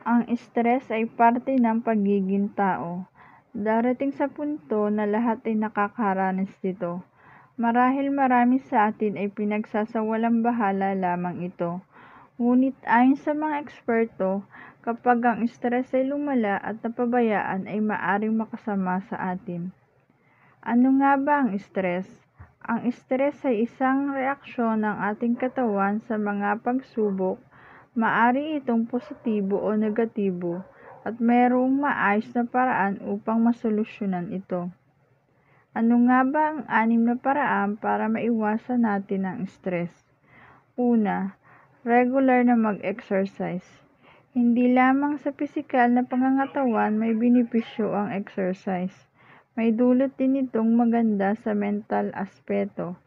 Ang stress ay parte ng pagiging tao. Darating sa punto na lahat ay nakakaranas nito. Marahil marami sa atin ay pinagsasawalang-bahala lamang ito. Ngunit ayon sa mga eksperto, kapag ang stress ay lumala at napabayaan ay maaaring makasama sa atin. Ano nga ba ang stress? Ang stress ay isang reaksyon ng ating katawan sa mga pagsubok. Maaari itong positibo o negatibo at mayroong maayos na paraan upang masolusyonan ito. Ano nga ba ang 6 na paraan para maiwasan natin ang stress? Una, regular na mag-exercise. Hindi lamang sa pisikal na pangangatawan may benepisyo ang exercise. May dulot din itong maganda sa mental aspeto.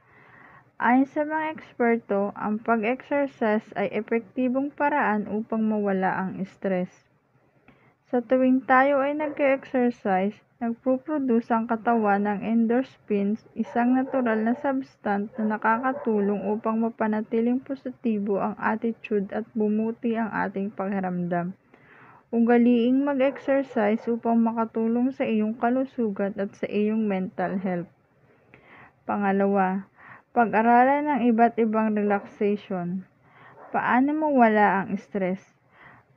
Ayon sa mga eksperto, ang pag-exercise ay epektibong paraan upang mawala ang stress. Sa tuwing tayo ay nag-exercise, nagpo-produce ang katawan ng endorphins, isang natural na substance na nakakatulong upang mapanatiling positibo ang attitude at bumuti ang ating pakiramdam. Ugaliing mag-exercise upang makatulong sa iyong kalusugan at sa iyong mental health. Pangalawa, pag-aralan ng iba't ibang relaxation. Paano mawala ang stress?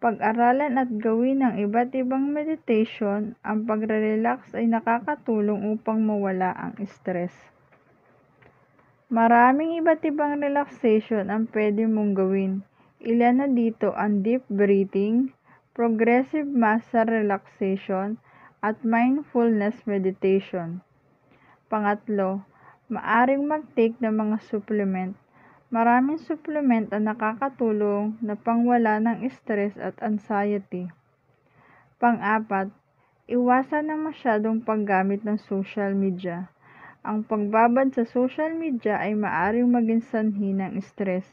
Pag-aralan at gawin ng iba't ibang meditation, ang pagre-relax ay nakakatulong upang mawala ang stress. Maraming iba't ibang relaxation ang pwede mong gawin. Ilan na dito ang deep breathing, progressive muscle relaxation, at mindfulness meditation. Pangatlo, maaring mag-take ng mga supplement. Maraming supplement ang nakakatulong na pangwala ng stress at anxiety. Pang-apat, iwasan ng masyadong paggamit ng social media. Ang pagbabad sa social media ay maaring maging sanhi ng stress.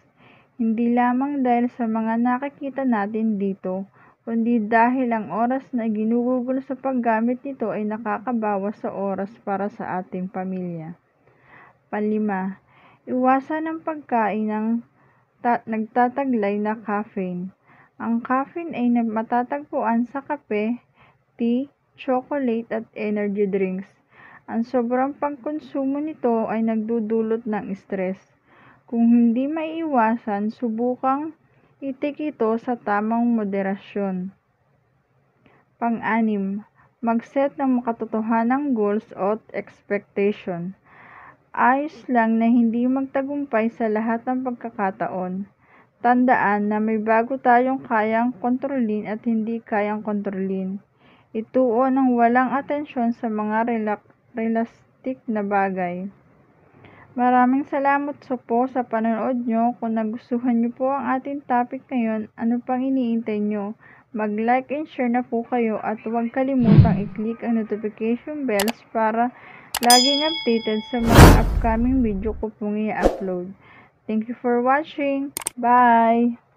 Hindi lamang dahil sa mga nakikita natin dito, kundi dahil ang oras na ginugugol sa paggamit nito ay nakakabawas sa oras para sa ating pamilya. Panlima, iwasan ang pagkain ng nagtataglay na caffeine. Ang caffeine ay matatagpuan sa kape, tea, chocolate at energy drinks. Ang sobrang pagkonsumo nito ay nagdudulot ng stress. Kung hindi maiiwasan, subukang i-take ito sa tamang moderasyon. Pang-anim, mag-set ng makatotohanang goals o expectation. Ayos lang na hindi magtagumpay sa lahat ng pagkakataon. Tandaan na may bago tayong kayang kontrolin at hindi kayang kontrolin. Ituon ng walang atensyon sa mga realistic na bagay. Maraming salamat po sa panonood nyo. Kung nagustuhan nyo po ang ating topic ngayon, ano pang iniintay nyo? Mag-like and share na po kayo at huwag kalimutang i-click ang notification bells para laging updated sa mga upcoming video ko pong i-upload. Thank you for watching. Bye!